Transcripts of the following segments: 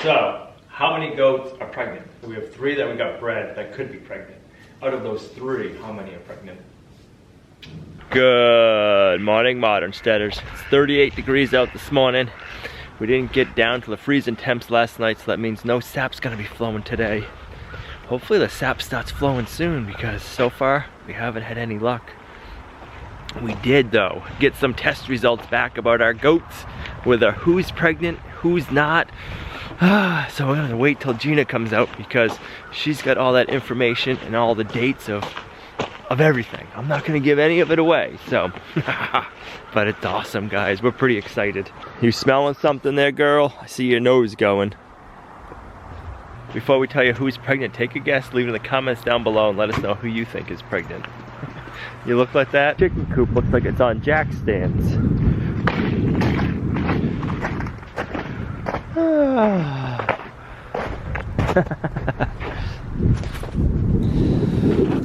So, how many goats are pregnant? We have 3 that we got bred that could be pregnant. Out of those 3, how many are pregnant? Good morning, Modern Steaders. It's 38 degrees out this morning. We didn't get down to the freezing temps last night, so that means no sap's gonna be flowing today. Hopefully the sap starts flowing soon, because so far we haven't had any luck. We did though get some test results back about our goats, with who's pregnant, who's not. So we're gonna wait till Gina comes out, because she's got all that information and all the dates of everything. I'm not gonna give any of it away, so but it's awesome, guys. We're pretty excited. You smelling something there, girl? I see your nose going. Before we tell you who's pregnant, take a guess, leave it in the comments down below and let us know who you think is pregnant. You look like that? Chicken coop looks like it's on jack stands.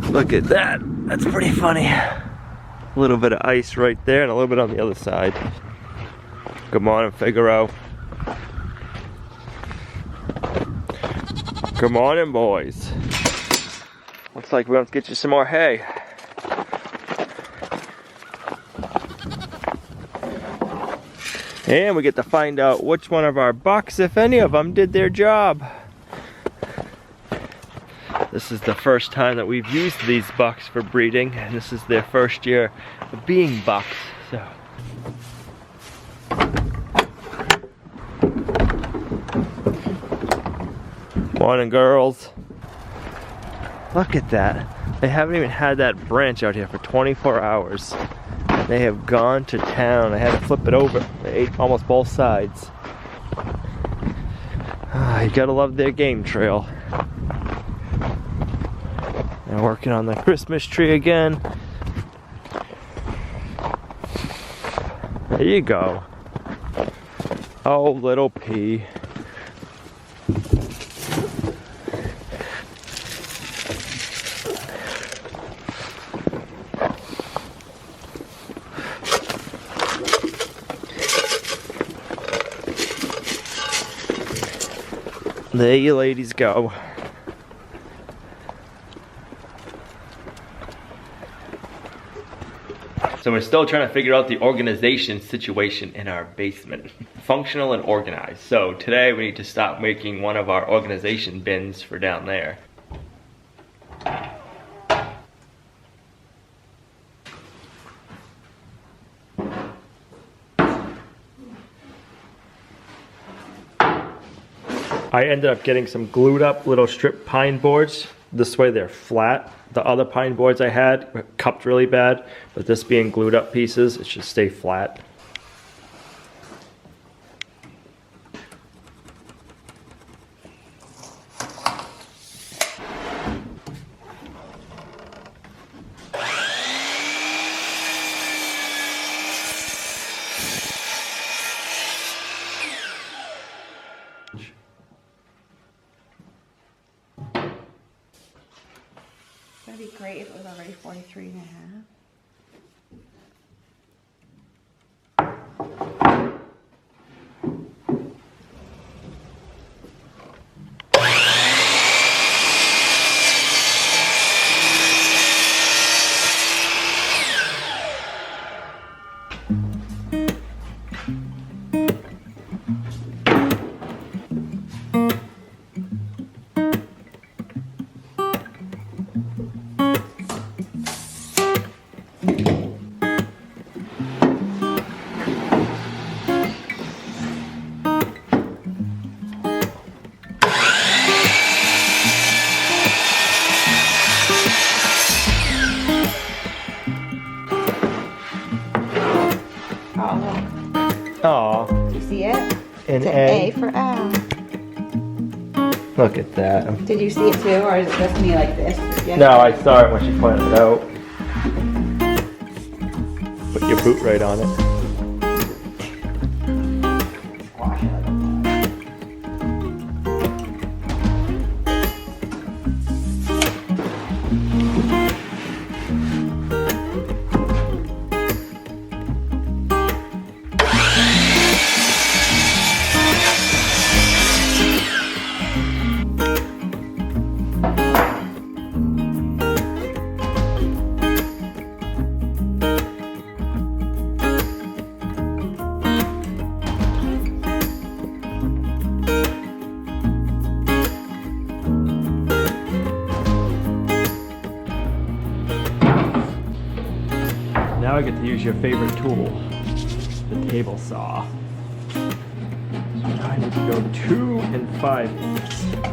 Look at that. That's pretty funny. A little bit of ice right there and a little bit on the other side. Good morning, Figaro. Good morning, boys. Looks like we have to get you some more hay. And we get to find out which one of our bucks, if any of them, did their job. This is the first time that we've used these bucks for breeding, and this is their first year of being bucks. So. Morning, girls. Look at that. They haven't even had that branch out here for 24 hours. They have gone to town. I had to flip it over. They ate almost both sides. You gotta love their game trail. They're working on the Christmas tree again. There you go. Oh, little pea. There you ladies go. So we're still trying to figure out the organization situation in our basement. Functional and organized. So today we need to stop making one of our organization bins for down there. I ended up getting some glued up little strip pine boards. This way they're flat. The other pine boards I had were cupped really bad, but this being glued up pieces, it should stay flat. That'd be great if it was already 43 and a half. Aw. Do you see it? An It's an A for Al. Look at that. Did you see it too, or is it just me like this? Yes. No, I saw it when she pointed it out. Put your boot right on it. Wash it like that. I get to use your favorite tool, the table saw. I need to go 2 5/8.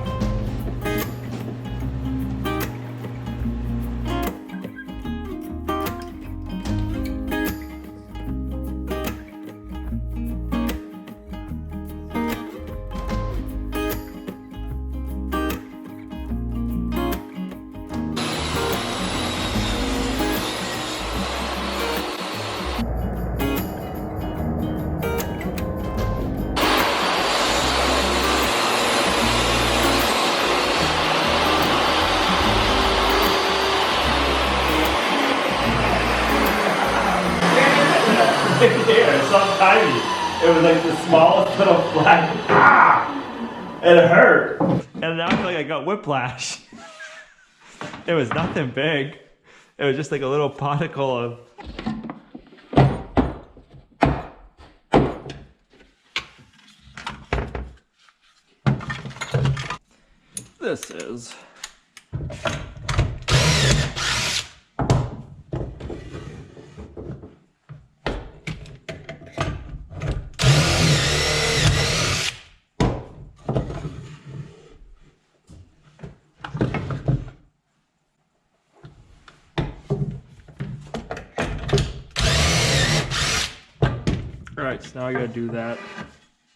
Here, it's so tiny. It was like the smallest little flag. Ah! It hurt. And now I feel like I got whiplash. It was nothing big. It was just like a little particle of... This is... Alright, so now I gotta do that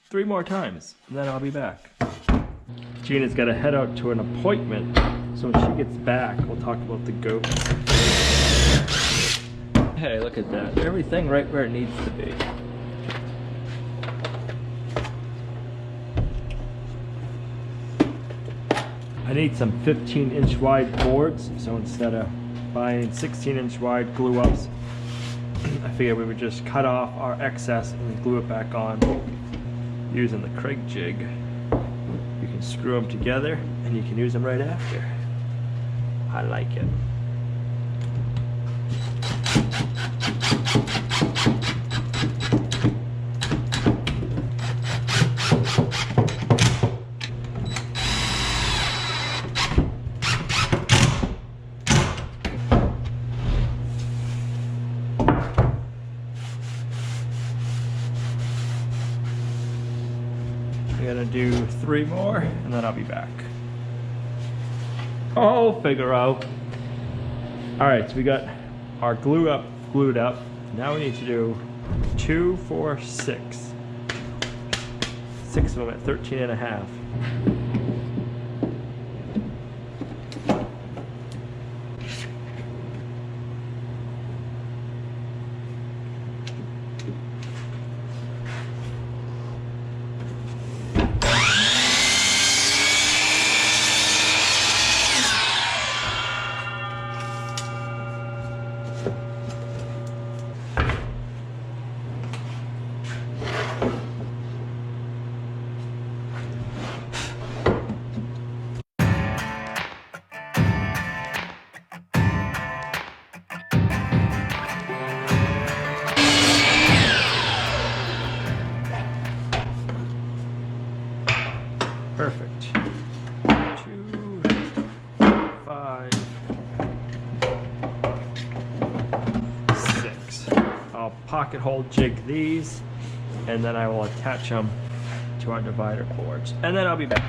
3 more times, and then I'll be back. Gina's gotta head out to an appointment, so when she gets back, we'll talk about the goats. Hey, look at that. Everything right where it needs to be. I need some 15-inch wide boards, so instead of buying 16-inch wide glue-ups, I figured we would just cut off our excess and glue it back on using the Craig jig. You can screw them together and you can use them right after. I like it. I'm gonna do 3 more and then I'll be back. Oh, Figaro. Alright, so we got our glued up. Now we need to do 2, 4, 6. 6 of them at 13.5. Perfect. 2, 5, 6. I'll pocket hole jig these, and then I will attach them to our divider boards, and then I'll be back.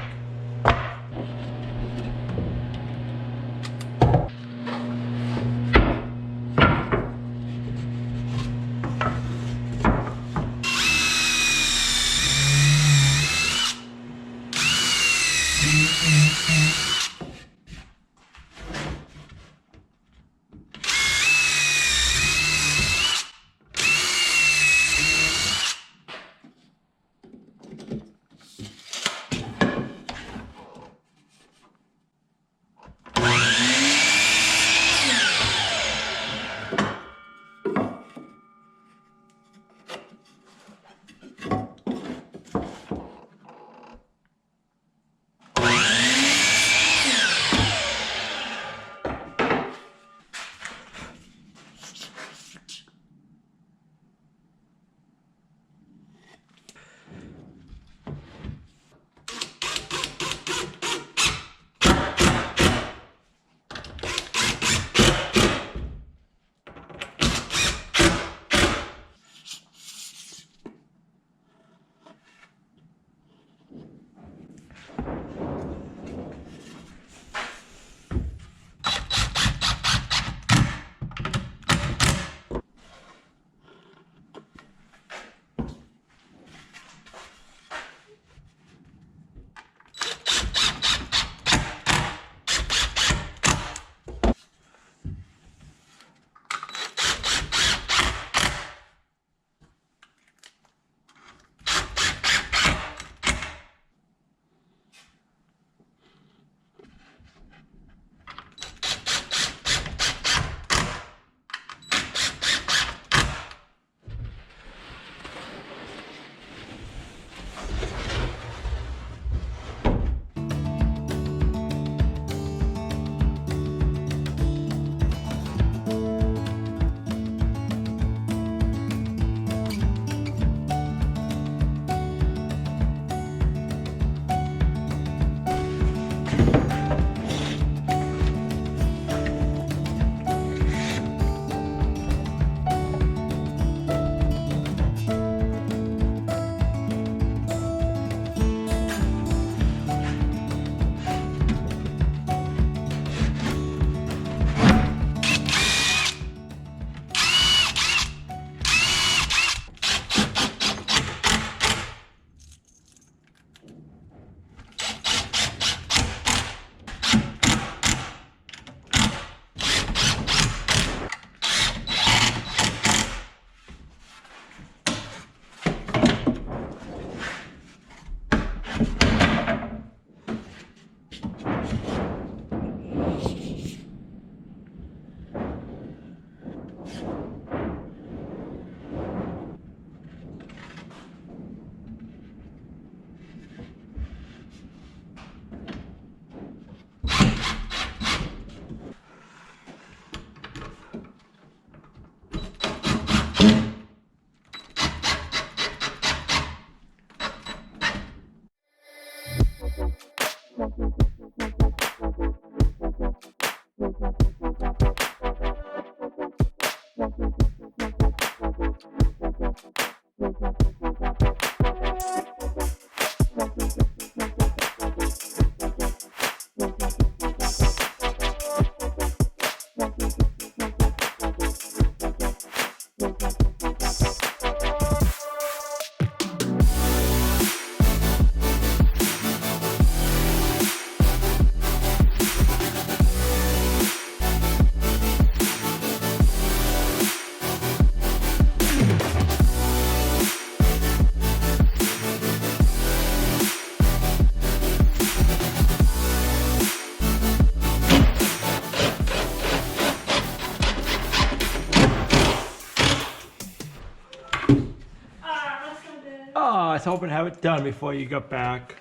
I was hoping to have it done before you got back.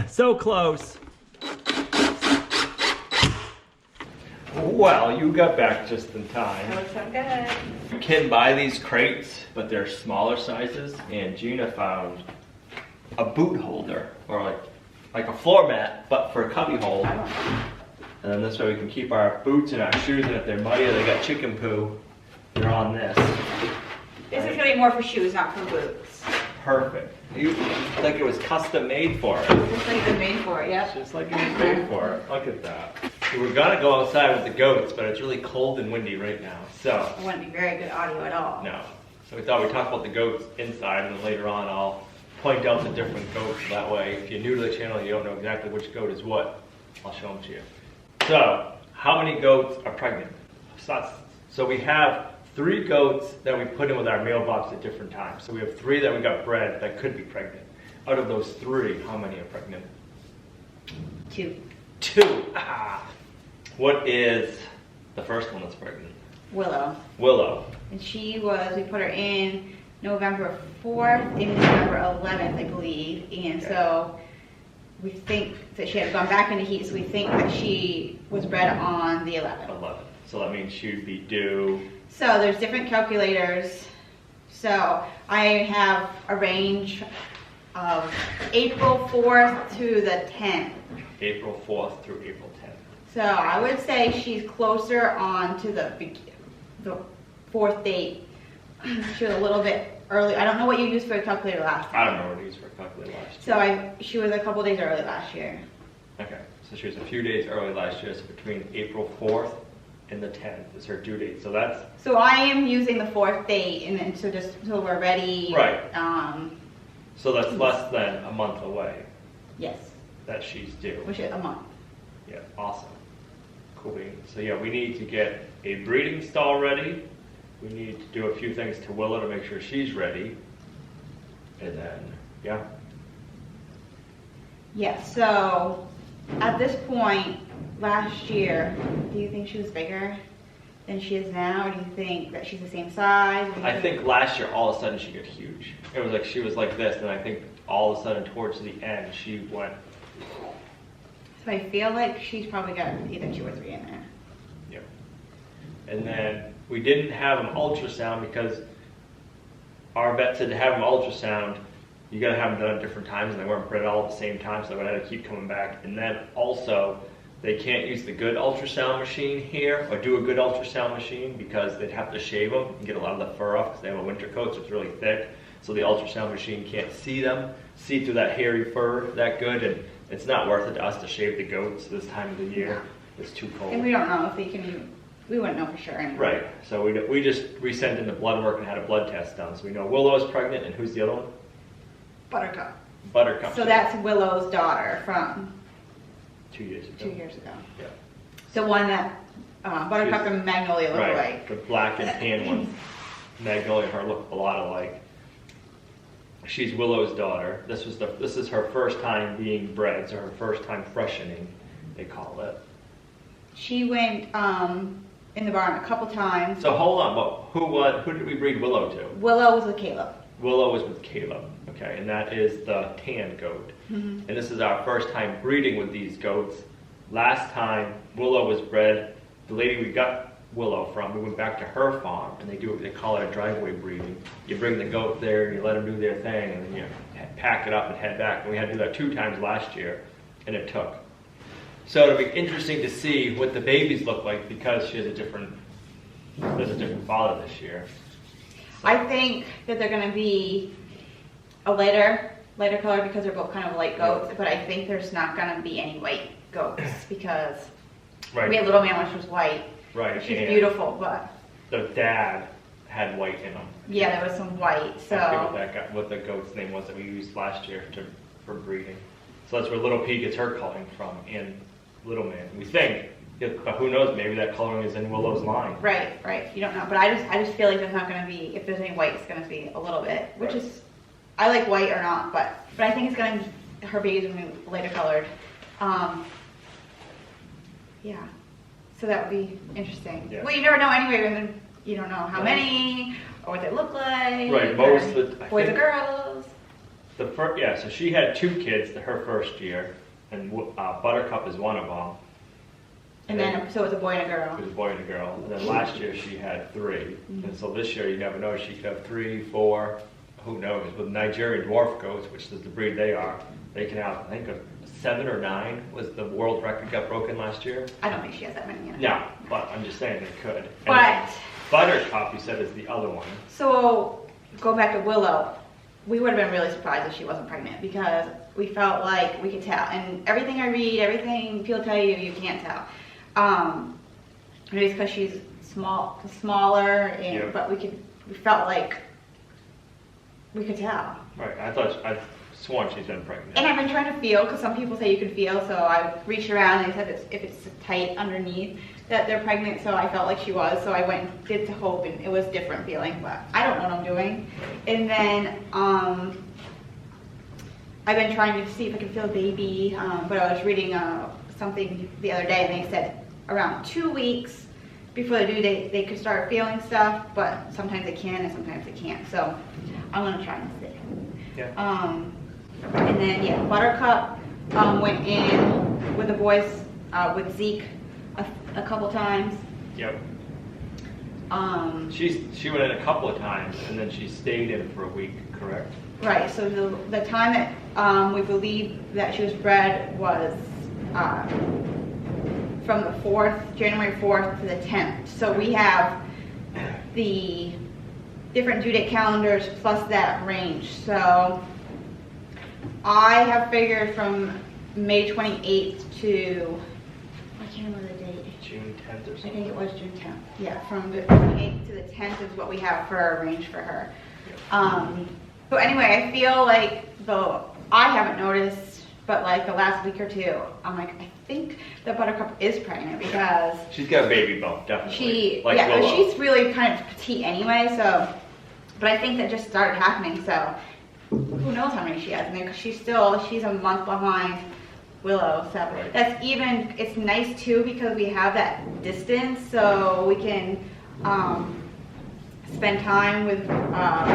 So close. Well, you got back just in time. That looks so good. You can buy these crates, but they're smaller sizes. And Gina found a boot holder, or like a floor mat, but for a cubby hole. And then this way we can keep our boots and our shoes, and if they're muddy or they got chicken poo, they're on this. This is gonna be more for shoes, not for boots. Perfect. Like it was custom made for it. Just like they're made for it, yep. Just like it was made for it. Look at that. We were gonna go outside with the goats, but it's really cold and windy right now, so. It wouldn't be very good audio at all. No. So we thought we'd talk about the goats inside, and then later on I'll point out the different goats. That way, if you're new to the channel and you don't know exactly which goat is what, I'll show them to you. So, how many goats are pregnant? So we have 3 goats that we put in with our mailbox at different times. So we have 3 that we got bred that could be pregnant. Out of those 3, how many are pregnant? 2. 2. Ah. What is the first one that's pregnant? Willow. Willow. And we put her in November 4th and November 11th, I believe. And Okay. so we think that she had gone back into heat, so we think that she was bred on the 11th. 11. So that means she'd be due. So there's different calculators. So I have a range of April 4th to the 10th. April 4th through April 10th. So I would say she's closer on to the 4th date. She was a little bit early. I don't know what you used for a calculator last time. I don't know what I used for a calculator last year. So she was a couple days early last year. Okay, so she was a few days early last year, so between April 4th and the 10th is her due date. So that's... So I am using the 4th date, and then so we're ready. Right. So that's less than a month away Yes, that she's due. which is a month. Yeah, awesome. Cool beans. So yeah, we need to get a breeding stall ready. We need to do a few things to Willow to make sure she's ready. And then, yeah. Yeah, so at this point, last year, do you think she was bigger than she is now? Or do you think that she's the same size? I think last year all of a sudden she got huge. It was like she was like this, and I think all of a sudden towards the end she went. So I feel like she's probably got either 2 or 3 in there. Yep. And then we didn't have an ultrasound because our vet said to have an ultrasound, you gotta have them done at different times, and they weren't bred all at the same time, so I had to keep coming back. And then also, they can't use the good ultrasound machine here, or do a good ultrasound machine, because they'd have to shave them and get a lot of the fur off, because they have a winter coat, so it's really thick. So the ultrasound machine can't see through that hairy fur that good, and it's not worth it to us to shave the goats this time of the year. It's too cold. And we don't know if they can, we wouldn't know for sure anyway. Right, so we sent in the blood work and had a blood test done, so we know Willow's pregnant, and who's the other one? Buttercup. Buttercup. So that's Willow's daughter from 2 years ago. 2 years ago. Yeah. So one that Buttercup and Magnolia look Right, alike. the black and tan ones. Magnolia and her look a lot alike. She's Willow's daughter. This is her first time being bred, so her first time freshening, they call it. She went in the barn a couple times. So hold on, who did we breed Willow to? Willow was with Caleb. Willow was with Caleb, okay, and that is the tan goat. Mm-hmm. And this is our first time breeding with these goats. Last time Willow was bred, the lady we got Willow from, we went back to her farm, and they call it a driveway breeding. You bring the goat there, and you let them do their thing, and then you pack it up and head back. And we had to do that 2 times last year, and it took. So it'll be interesting to see what the babies look like, because there's a different father this year. So. I think that they're going to be a lighter color because they're both kind of light goats, but I think there's not going to be any white goats because we had Little Man, which was white. Right. She's beautiful, but the dad had white in him. Yeah, there was some white. So I forget what the goat's name was that we used last year for breeding. So that's where Little P gets her coloring from, and Little Man. We think, but who knows? Maybe that coloring is in Willow's line. Right. You don't know, but I just feel like there's not going to be. If there's any white, it's going to be a little bit, which is, I like white or not, but I think it's going to. Her baby's going to be lighter colored. Yeah. So that would be interesting. Yeah. Well, you never know anyway, and then you don't know how many or what they look like. Right, most of the boys or girls. So she had 2 kids her first year, and Buttercup is one of them. And then so it was a boy and a girl. It was a boy and a girl. And then last year she had 3, mm-hmm. And so this year you never know. She could have 3, 4. Who knows? With Nigerian dwarf goats, which is the breed they are, they can have, I think, 7 or 9 was the world record got broken last year. I don't think she has that many yet. No, but I'm just saying they could. But Buttercup, you said, is the other one. So go back to Willow. We would have been really surprised if she wasn't pregnant because we felt like we could tell. And everything I read, everything people tell you, you can't tell. Maybe it's because she's smaller, but we felt like we could tell. Right. I've sworn she's been pregnant. And I've been trying to feel, because some people say you can feel, so I reached around and they said if it's tight underneath that they're pregnant, so I felt like she was, so I went and did the hope, and it was different feeling, but I don't know what I'm doing. And then I've been trying to see if I can feel a baby, but I was reading something the other day, and they said around 2 weeks before they do, they could start feeling stuff, but sometimes they can and sometimes they can't, so I'm going to try and see. Yeah. And then, Buttercup went in with the boys, with Zeke a couple times. Yep. She went in a couple of times, and then she stayed in for a week, correct? Right, so the time that we believe that she was bred was from the January 4th to the 10th. So we have the different due date calendars plus that range. So I have figured from May 28th to, I can't remember the date. June 10th or something? I think it was June 10th. Yeah, from the 28th to the 10th is what we have for a range for her. So anyway, I feel like, though I haven't noticed, but like the last week or two, I'm like, I think the Buttercup is pregnant because she's got a baby bump, definitely. Willow. She's really kind of petite anyway, so, but I think that just started happening, so who knows how many she has in there, because she's a month behind Willow, so that's even, it's nice too because we have that distance, so we can spend time with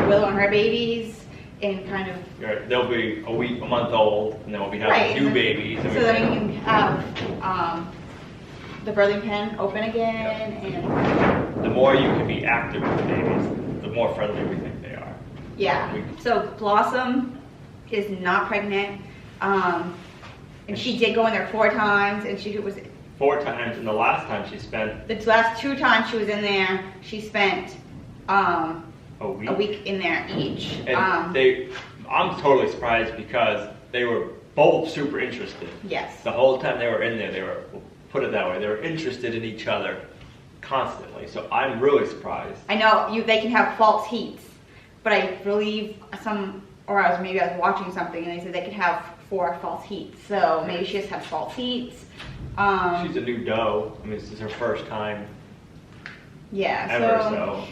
Willow and her babies and kind of. Right. They'll be a month old, and then we'll be having new babies. So then we can have the birthing pen open again, and the more you can be active with the babies, the more friendly we think they are. Yeah. So Blossom is not pregnant. And she did go in there 4 times, and she was 4 times, and the last time she spent. The last 2 times she was in there, she spent a week in there each. And I'm totally surprised because they were both super interested. Yes. The whole time they were in there, they were, put it that way, they were interested in each other constantly. So I'm really surprised. I know they can have false heats, but I believe maybe I was watching something and they said they could have 4 false heats. So maybe she just has false heats. She's a new doe. I mean, this is her first time. Yeah. Ever so.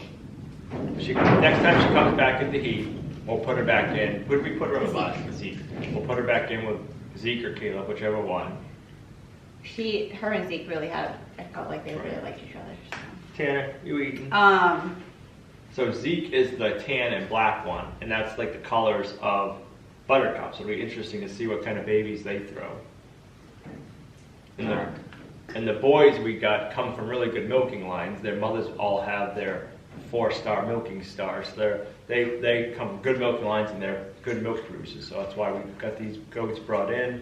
Next time she comes back into heat, we'll put her back in. Who did we put her with last? Zeke. We'll put her back in with Zeke or Caleb, whichever one. Her and Zeke really I felt like they really liked each other. So. Tanner, you eating? So Zeke is the tan and black one, and that's like the colors of Buttercup. So it'll be interesting to see what kind of babies they throw. And the boys we got come from really good milking lines. Their mothers all have their 4-star milking stars. They come from good milking lines and they're good milk producers. So that's why we've got these goats brought in,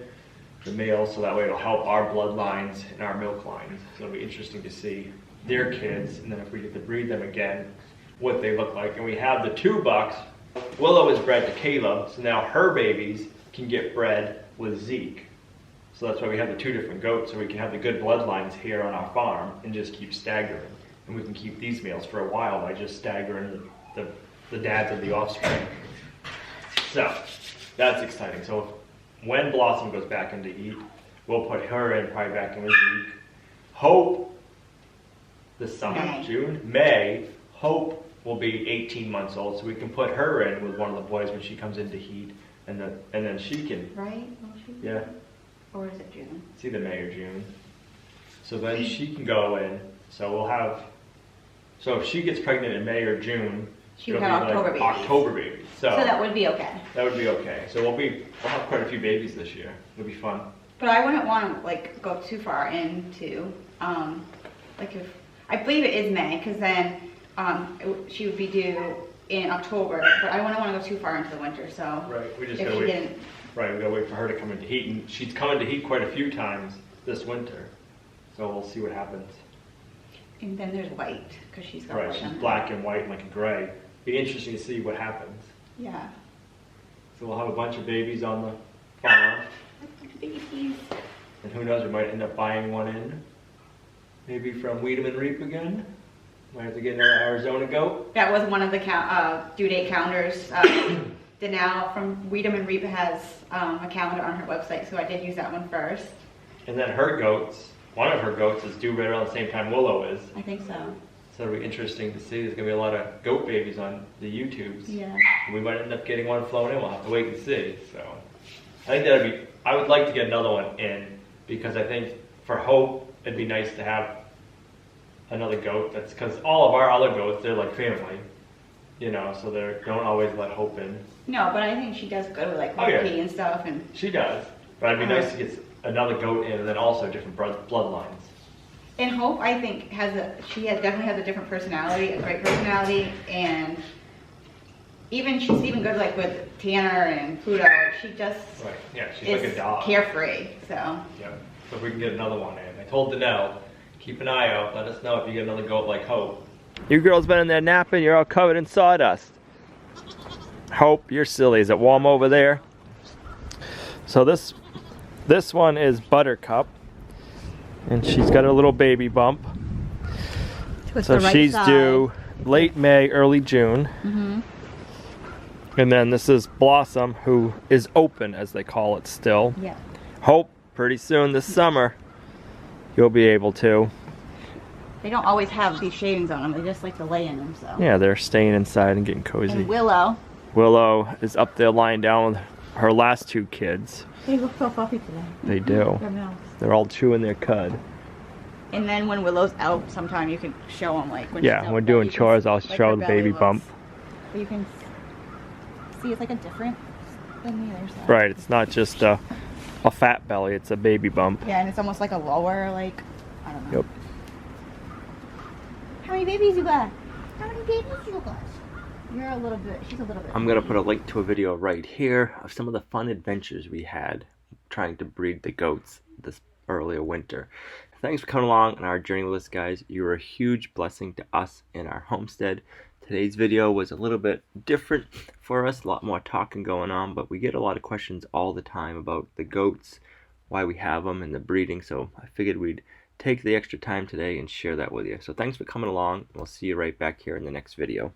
the males, so that way it'll help our bloodlines and our milk lines. So it'll be interesting to see their kids, and then if we get to breed them again, what they look like. And we have the 2 bucks. Willow is bred to Caleb, so now her babies can get bred with Zeke. So that's why we have the 2 different goats, so we can have the good bloodlines here on our farm and just keep staggering. And we can keep these males for a while by just staggering the dads of the offspring. So that's exciting. So when Blossom goes back into heat, we'll put her in probably back in with Zeke. Hope this summer, May, Hope will be 18 months old, so we can put her in with one of the boys when she comes into heat, and then she can. Right? Yeah. Or is it June? It's either May or June. So then she can go in. So we'll have. So if she gets pregnant in May or June, she'll have October babies. So that would be okay. That would be okay. So we'll have quite a few babies this year. It'll be fun. But I wouldn't want to go too far into if I believe it is May, because then she would be due in October. But I wouldn't want to go too far into the winter. So right, we just gotta wait. Right, we gotta wait for her to come into heat, and she's come into heat quite a few times this winter. So we'll see what happens. And then there's white, because she's got right. She's black and white and like a gray. Be interesting to see what happens. Yeah. So we'll have a bunch of babies on the farm. Babies. And who knows, we might end up buying one in. Maybe from Weed'em and Reap again. Might have to get another Arizona goat. That was one of the due date calendars. Danelle from Weed'em and Reap has a calendar on her website, so I did use that one first. And then her goats, one of her goats is due right around the same time Willow is. I think so. So it'll be interesting to see. There's going to be a lot of goat babies on the YouTubes. Yeah. We might end up getting one flown in. We'll have to wait and see. So I think I would like to get another one in, because I think for Hope, it'd be nice to have another goat. That's because all of our other goats, they're like family. So they don't always let Hope in. No, but I think she does good with Loki and stuff. And she does. But it'd be nice to get another goat in, and then also different bloodlines. And Hope, I think, definitely has a different personality, a great personality, and she's even good with Tanner and Pluto. She just she's like a dog. Carefree. So yeah. So if we can get another one in, I told Danelle, keep an eye out. Let us know if you get another goat like Hope. You girls been in there napping, you're all covered in sawdust. Hope, you're silly. Is it warm over there? So this one is Buttercup. And she's got a little baby bump. So she's due late May, early June. And then this is Blossom, who is open, as they call it still. Yeah. Hope, pretty soon this summer, you'll be able to. They don't always have these shavings on them. They just like to lay in them, so. Yeah, they're staying inside and getting cozy. And Willow. Willow is up there lying down with her last two kids. They look so fluffy today. They do. They're all chewing their cud. And then when Willow's out, sometime you can show them like when Yeah, she's out, when doing chores, I'll show the baby looks. bump. But you can see it's like a different than the other side. Right, it's not just a fat belly, it's a baby bump. Yeah, and it's almost like a lower, like, I don't know. Yep. How many babies you got? How many babies you got? You're a little bit, she's a little bit. I'm gonna put a link to a video right here of some of the fun adventures we had trying to breed the goats this earlier winter. Thanks for coming along on our journey with us, guys. You're a huge blessing to us in our homestead. Today's video was a little bit different for us, a lot more talking going on, but we get a lot of questions all the time about the goats, why we have them, and the breeding, so I figured we'd take the extra time today and share that with you. So thanks for coming along, and we'll see you right back here in the next video.